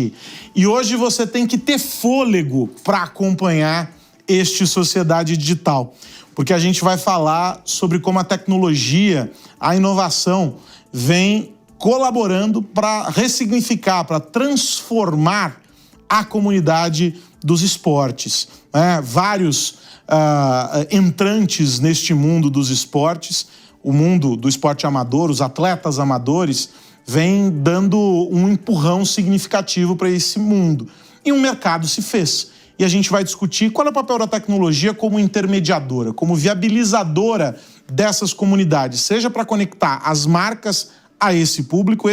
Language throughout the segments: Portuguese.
aqui. E hoje você tem que ter fôlego para acompanhar este Sociedade Digital, porque a gente vai falar sobre como a tecnologia, a inovação vem colaborando para ressignificar, para transformar a comunidade dos esportes. Vários entrantes neste mundo dos esportes, o mundo do esporte amador, os atletas amadores, vem dando um empurrão significativo para esse mundo. E um mercado se fez. E a gente vai discutir qual é o papel da tecnologia como intermediadora, como viabilizadora dessas comunidades, seja para conectar as marcas a esse público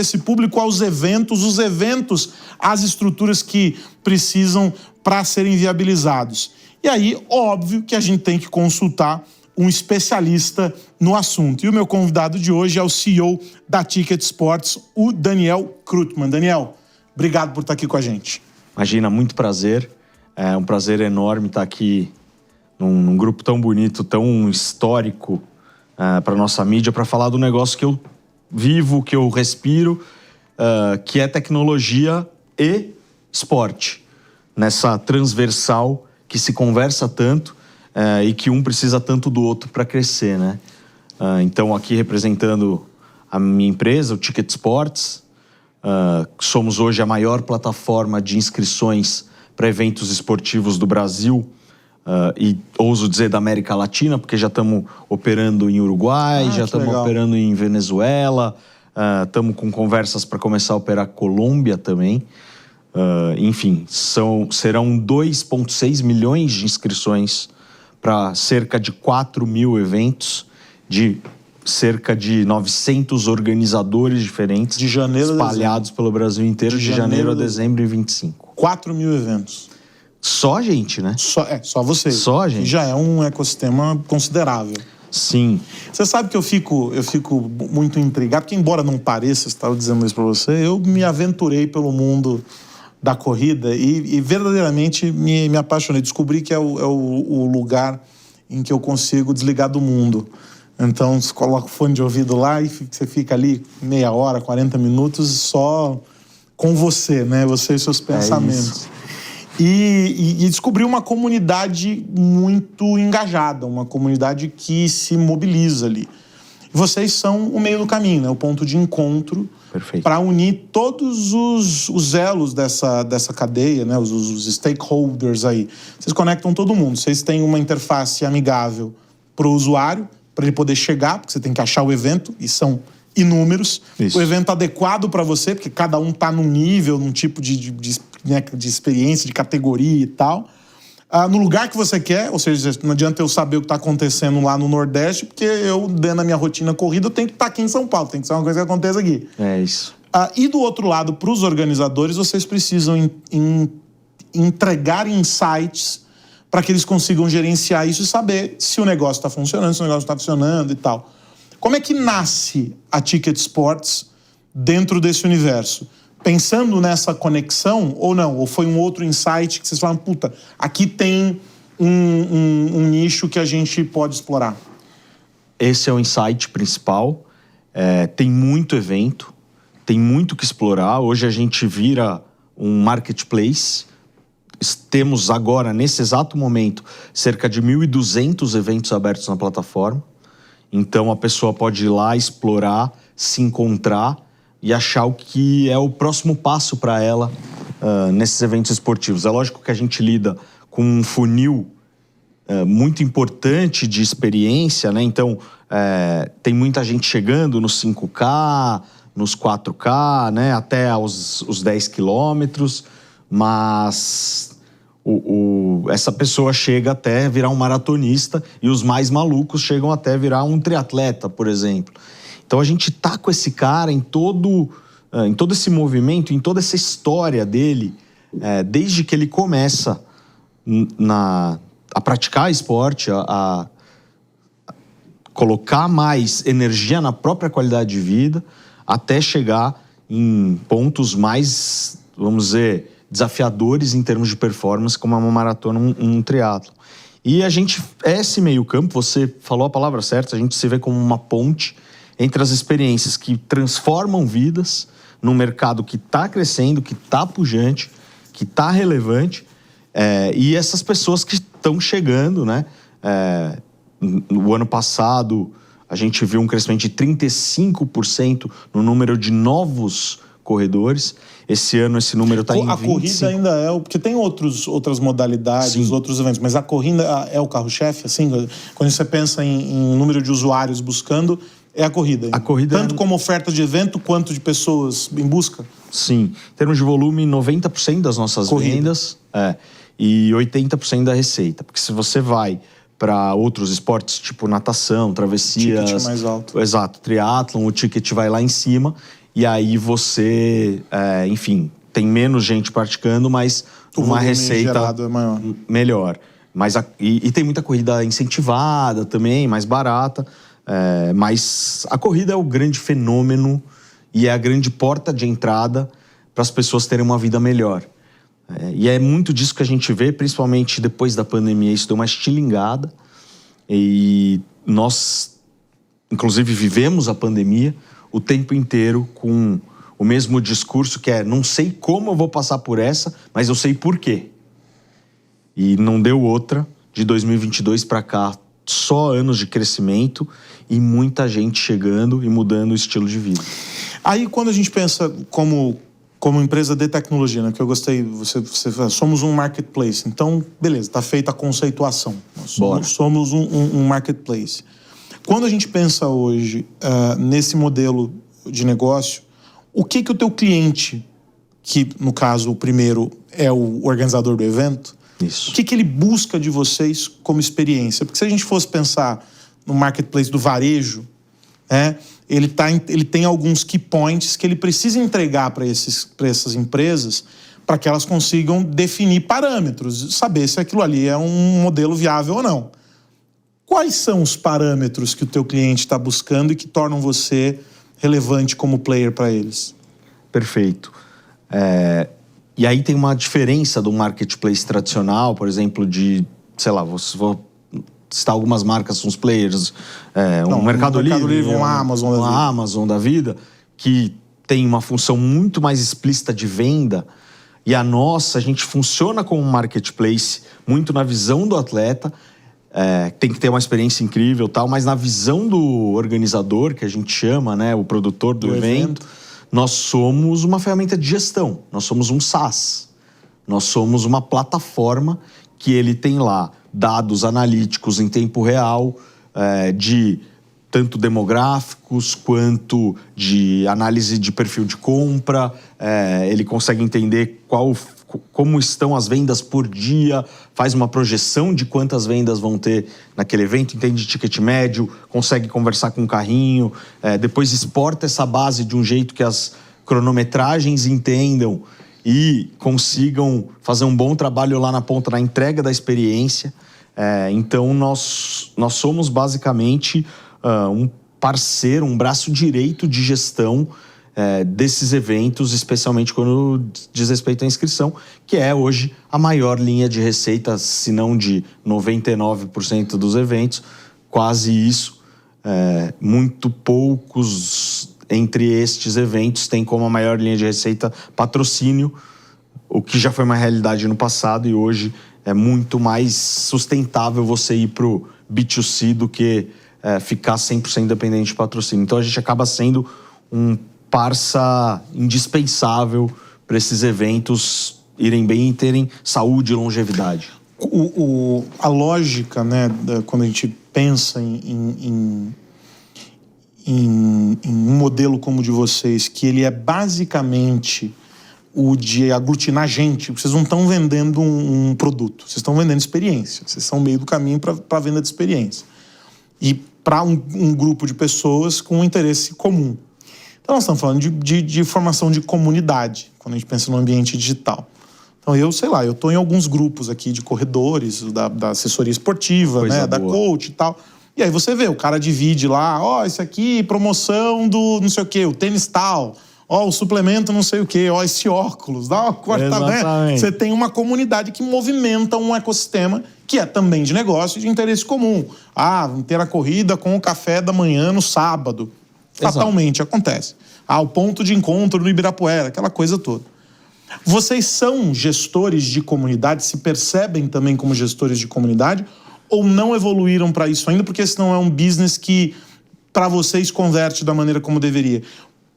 aos eventos, os eventos às estruturas que precisam para serem viabilizados. E aí, óbvio que a gente tem que consultar um especialista no assunto. E o meu convidado de hoje é o CEO da Ticket Sports, o Daniel Krutman. Daniel, obrigado por estar aqui com a gente. Imagina, muito prazer. É um prazer enorme estar aqui num grupo tão bonito, tão histórico para a nossa mídia, para falar do negócio que eu vivo, que eu respiro, que é tecnologia e esporte. Nessa transversal que se conversa tanto e que um precisa tanto do outro para crescer, né? Então, aqui representando a minha empresa, o Ticket Sports, somos hoje a maior plataforma de inscrições para eventos esportivos do Brasil e ouso dizer da América Latina, porque já estamos operando em Uruguai, já estamos operando em Venezuela, estamos com conversas para começar a operar Colômbia também. Enfim, serão 2,6 milhões de inscrições para cerca de 4 mil eventos de cerca de 900 organizadores diferentes espalhados pelo Brasil inteiro, de janeiro a dezembro em 25. 4 mil eventos. Só a gente, né? Só vocês. Só a gente. Já é um ecossistema considerável. Sim. Você sabe que eu fico muito intrigado, porque embora não pareça, estava dizendo isso para você, eu me aventurei pelo mundo da corrida e verdadeiramente me apaixonei. Descobri que é o lugar em que eu consigo desligar do mundo. Então, você coloca o fone de ouvido lá e você fica ali meia hora, 40 minutos só com você, né? Você e seus pensamentos. E descobri uma comunidade muito engajada, uma comunidade que se mobiliza ali. Vocês são o meio do caminho, né? O ponto de encontro para unir todos os elos dessa cadeia, né? Os stakeholders aí. Vocês conectam todo mundo. Vocês têm uma interface amigável para o usuário, para ele poder chegar, porque você tem que achar o evento, e são inúmeros. Isso. O evento adequado para você, porque cada um está num nível, num tipo de experiência, de categoria e tal. No lugar que você quer, ou seja, não adianta eu saber o que está acontecendo lá no Nordeste, porque eu, dentro da minha rotina corrida, eu tenho que estar aqui em São Paulo, tem que ser uma coisa que aconteça aqui. É isso. E do outro lado, para os organizadores, vocês precisam entregar insights para que eles consigam gerenciar isso e saber se o negócio está funcionando, se o negócio está funcionando e tal. Como é que nasce a Ticket Sports dentro desse universo? Pensando nessa conexão ou não? Ou foi um outro insight que vocês falaram, puta, aqui tem um nicho que a gente pode explorar? Esse é o insight principal. Tem muito evento, tem muito que explorar. Hoje a gente vira um marketplace. Temos agora, nesse exato momento, cerca de 1.200 eventos abertos na plataforma. Então a pessoa pode ir lá, explorar, se encontrar e achar o que é o próximo passo para ela nesses eventos esportivos. É lógico que a gente lida com um funil muito importante de experiência, né? Então, tem muita gente chegando nos 5K, nos 4K, né? Até os 10 quilômetros, mas essa pessoa chega até virar um maratonista e os mais malucos chegam até virar um triatleta, por exemplo. Então a gente tá com esse cara em todo esse movimento, em toda essa história dele, desde que ele começa a praticar esporte, a colocar mais energia na própria qualidade de vida, até chegar em pontos mais, vamos dizer, desafiadores em termos de performance, como uma maratona, um triatlo. E a gente é esse meio campo, você falou a palavra certa, a gente se vê como uma ponte entre as experiências que transformam vidas, num mercado que está crescendo, que está pujante, que está relevante, e essas pessoas que estão chegando, né? No ano passado, a gente viu um crescimento de 35% no número de novos corredores. Esse ano esse número está em 25%. A corrida ainda é porque tem outras modalidades, Sim. outros eventos, mas a corrida é o carro-chefe, assim, quando você pensa em número de usuários buscando, é a corrida. A corrida tanto como oferta de evento, quanto de pessoas em busca? Sim. Em termos de volume, 90% das nossas vendas e 80% da receita. Porque se você vai para outros esportes, tipo natação, travessias... O ticket é mais alto. Exato. Triatlon, o ticket vai lá em cima. E aí você, enfim, tem menos gente praticando, mas uma receita gerado é maior. Melhor. Mas e tem muita corrida incentivada também, mais barata. Mas a corrida é o grande fenômeno e é a grande porta de entrada para as pessoas terem uma vida melhor. E é muito disso que a gente vê, principalmente depois da pandemia. Isso deu uma estilingada. E nós, inclusive, vivemos a pandemia o tempo inteiro com o mesmo discurso que não sei como eu vou passar por essa, mas eu sei por quê. E não deu outra. De 2022 para cá, só anos de crescimento e muita gente chegando e mudando o estilo de vida. Aí, quando a gente pensa como empresa de tecnologia, né, que eu gostei, você somos um marketplace. Então, beleza, está feita a conceituação. Nós somos um marketplace. Quando a gente pensa hoje nesse modelo de negócio, o que o teu cliente, que no caso o primeiro é o organizador do evento, Isso. o que ele busca de vocês como experiência? Porque se a gente fosse pensar no marketplace do varejo, ele tem alguns key points que ele precisa entregar para essas empresas para que elas consigam definir parâmetros, saber se aquilo ali é um modelo viável ou não. Quais são os parâmetros que o teu cliente está buscando e que tornam você relevante como player para eles? Perfeito. E aí tem uma diferença do marketplace tradicional, por exemplo, sei lá, vou citar algumas marcas, uns players, um Mercado Livre, uma Amazon da vida, que tem uma função muito mais explícita de venda. E a gente funciona como um marketplace muito na visão do atleta. Tem que ter uma experiência incrível, tal, mas na visão do organizador, que a gente chama, né, o produtor do evento, nós somos uma ferramenta de gestão, nós somos um SaaS, nós somos uma plataforma que ele tem lá dados analíticos em tempo real, de tanto demográficos quanto de análise de perfil de compra, ele consegue entender como estão as vendas por dia, faz uma projeção de quantas vendas vão ter naquele evento, entende ticket médio, consegue conversar com o carrinho, depois exporta essa base de um jeito que as cronometragens entendam e consigam fazer um bom trabalho lá na ponta, na entrega da experiência. Então, nós somos basicamente um parceiro, um braço direito de gestão desses eventos, especialmente quando diz respeito à inscrição, que é hoje a maior linha de receita, se não de 99% dos eventos, quase isso. Muito poucos entre estes eventos têm como a maior linha de receita patrocínio, o que já foi uma realidade no passado e hoje é muito mais sustentável você ir para o B2C do que ficar 100% dependente de patrocínio. Então a gente acaba sendo um parça indispensável para esses eventos irem bem e terem saúde e longevidade. A lógica, né, quando a gente pensa em um modelo como o de vocês, que ele é basicamente o de aglutinar gente, vocês não estão vendendo um produto, vocês estão vendendo experiência, vocês são meio do caminho para a venda de experiência. E para um grupo de pessoas com um interesse comum. Então nós estamos falando de formação de comunidade, quando a gente pensa no ambiente digital. Então eu estou em alguns grupos aqui de corredores, da assessoria esportiva, né, da coach e tal. E aí você vê, o cara divide lá, esse aqui, promoção do não sei o quê, o tênis tal, o suplemento não sei o quê, esse óculos, dá uma corta, né? Você tem uma comunidade que movimenta um ecossistema que é também de negócio e de interesse comum. Ter a corrida com o café da manhã no sábado. Fatalmente acontece. o ponto de encontro no Ibirapuera, aquela coisa toda. Vocês são gestores de comunidade, se percebem também como gestores de comunidade, ou não evoluíram para isso ainda, porque esse não é um business que, para vocês, converte da maneira como deveria?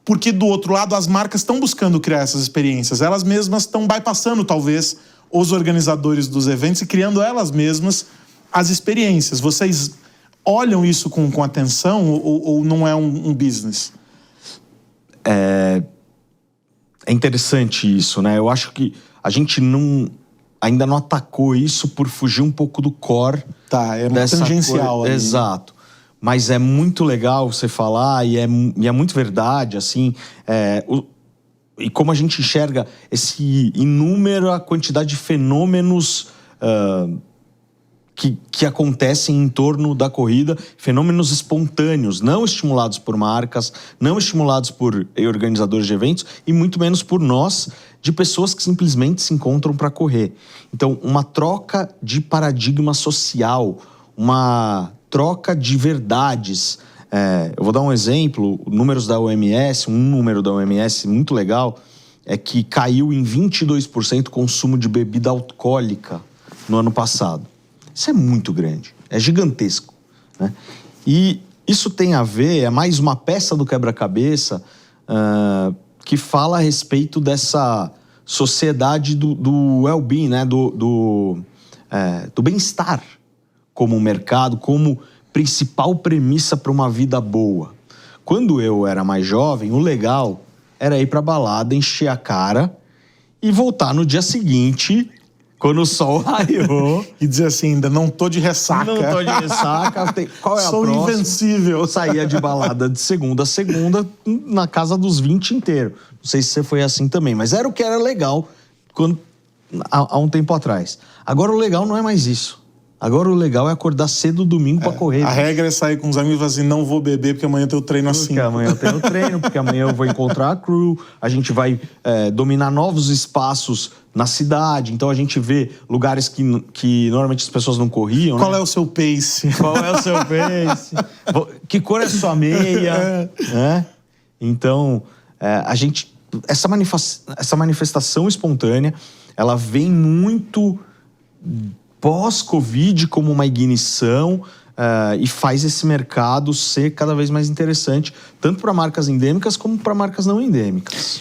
Porque, do outro lado, as marcas estão buscando criar essas experiências. Elas mesmas estão bypassando, talvez, os organizadores dos eventos e criando elas mesmas as experiências. Vocês olham isso com atenção ou não é um business? É interessante isso, né? Eu acho que a gente ainda não atacou isso por fugir um pouco do core. Tá, é tangencial ali. Exato. Mas é muito legal você falar e é muito verdade, assim. E como a gente enxerga esse inúmera quantidade de fenômenos que acontecem em torno da corrida, fenômenos espontâneos, não estimulados por marcas, não estimulados por organizadores de eventos e muito menos por nós, de pessoas que simplesmente se encontram para correr. Então, uma troca de paradigma social, uma troca de verdades. Eu vou dar um exemplo, números da OMS, um número da OMS muito legal, é que caiu em 22% o consumo de bebida alcoólica no ano passado. Isso é muito grande, é gigantesco, né? E isso tem a ver, é mais uma peça do quebra-cabeça que fala a respeito dessa sociedade do well-being, né? do bem-estar como mercado, como principal premissa para uma vida boa. Quando eu era mais jovem, o legal era ir pra balada, encher a cara e voltar no dia seguinte, quando o sol raiou. E dizer assim, ainda não tô de ressaca. Não tô de ressaca. Qual é a Sou próxima? invencível. Eu saía de balada de segunda a segunda na casa dos 20 inteiro. Não sei se você foi assim também, mas era o que era legal há um tempo atrás. Agora o legal não é mais isso. Agora o legal é acordar cedo domingo pra correr. A regra é sair com os amigos e falar assim, não vou beber porque amanhã eu tenho treino assim. Porque amanhã eu tenho treino, porque amanhã eu vou encontrar a crew, a gente vai dominar novos espaços na cidade, então a gente vê lugares que normalmente as pessoas não corriam. Qual né? é o seu pace? Qual é o seu pace? Que cor é sua meia? Né? Então, essa manifestação espontânea, ela vem muito pós-Covid como uma ignição e faz esse mercado ser cada vez mais interessante, tanto para marcas endêmicas como para marcas não endêmicas.